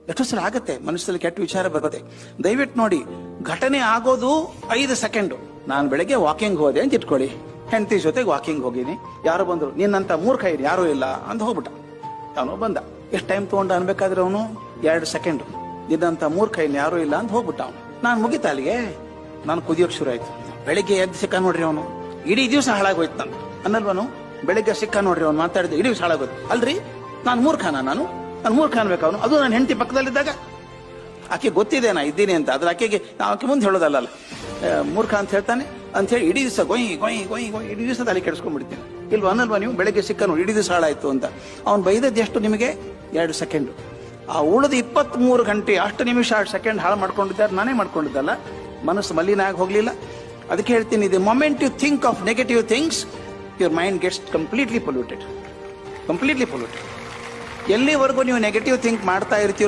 ಎಷ್ಟೋ ಸಲ ಆಗತ್ತೆ, ಮನಸ್ಸಲ್ಲಿ ಕೆಟ್ಟ ವಿಚಾರ ಬರುತ್ತೆ. ದಯವಿಟ್ಟು ನೋಡಿ, ಘಟನೆ ಆಗೋದು 5 ಸೆಕೆಂಡು. ನಾನು ಬೆಳಗ್ಗೆ ವಾಕಿಂಗ್ ಹೋದೆ ಅಂತ ಇಟ್ಕೊಳ್ಳಿ, ಹೆಂಡತಿ ಜೊತೆಗೆ ವಾಕಿಂಗ್ ಹೋಗಿನಿ, ಯಾರು ಬಂದ್ರು, ನಿನ್ನಂತ ಮೂರ್ಖ ಇದೆ ಯಾರು ಇಲ್ಲ ಅಂತ ಹೋಗ್ಬಿಟ್ಟ. ಅವನು ಬಂದ, ಎಷ್ಟು ಟೈಮ್ ತಗೊಂಡ ಅನ್ಬೇಕಾದ್ರೆ ಅವನು 2 ಸೆಕೆಂಡ್. ನಿನ್ನಂತ ಮೂರ್ಖ ಇನ್ ಯಾರು ಇಲ್ಲ ಅಂತ ಹೋಗ್ಬಿಟ್ಟ ಅವನು. ನಾನು ಮುಗಿತ ಅಲ್ಲಿಗೆ, ನಾನು ಕುದಿಯೋಕ್ ಶುರು ಆಯ್ತು. ಬೆಳಿಗ್ಗೆ ಎದ್ದು ಸಿಕ್ಕ ನೋಡ್ರಿ ಅವನು, ಇಡೀ ದಿವಸ ಹಾಳಾಗೋಯ್ತು ನಾನು ಅನ್ನಲ್ವನು. ಬೆಳಿಗ್ಗೆ ಸಿಕ್ಕ ನೋಡ್ರಿ ಅವ್ನು ಮಾತಾಡಿದ ಇಡೀ ದಿವಸ ಹಾಳಾಗೋಯ್ತು. ಅಲ್ರಿ ನಾನು ಮೂರ್ಖನ, ನಾನು ಮೂರ್ಖ ಅನ್ಬೇಕು ಅವನು. ಅದು ನನ್ನ ಹೆಂಡತಿ ಪಕ್ಕದಲ್ಲಿದ್ದಾಗ ಆಕೆ ಗೊತ್ತಿದೆ ನಾ ಇದ್ದೀನಿ ಅಂತ, ಆದ್ರೆ ಆಕೆಗೆ ಮುಂದೆ ಹೇಳೋದಲ್ಲ, ಮೂರ್ಖ ಅಂತ ಹೇಳ್ತಾನೆ ಅಂತ ಹೇಳಿ ಇಡೀ ದಿವಸ ಗೊಯ್ ಗೊಯ್ ಗೊಯ್ ಗೊಯ್ ಇಡೀ ದಿವಸ ತಲೆ ಕೆಡಿಸ್ಕೊಂಡ್ಬಿಡ್ತೀನಿ. ಇಲ್ವಾ ಅನ್ನಲ್ವಾ ನೀವು? ಬೆಳಗ್ಗೆ ಸಿಕ್ಕ ನೋಡಿ ಇಡೀ ದಿವಸ ಹಾಳಾಯ್ತು ಅಂತ. ಅವ್ನು ಬೈದದ್ದು ಎಷ್ಟು ನಿಮಗೆ? 2 ಸೆಕೆಂಡು. ಆ ಉಳಿದ 23 ಗಂಟೆ 8 ನಿಮಿಷ 2 ಸೆಕೆಂಡ್ ಹಾಳು ಮಾಡ್ಕೊಂಡಿದ್ದಾರೆ, ನಾನೇ ಮಾಡ್ಕೊಂಡಿದ್ದಲ್ಲ. ಮನಸ್ಸು ಮಲಿನ ಆಗಿ ಹೋಗ್ಲಿಲ್ಲ. ಅದಕ್ಕೆ ಹೇಳ್ತೀನಿ, the moment you think of negative things, your mind gets completely polluted. ಎಲ್ಲಿವರೆಗೂ ನೀವು ನೆಗೆಟಿವ್ ಥಿಂಕ್ ಮಾಡ್ತಾ ಇರ್ತೀರೋ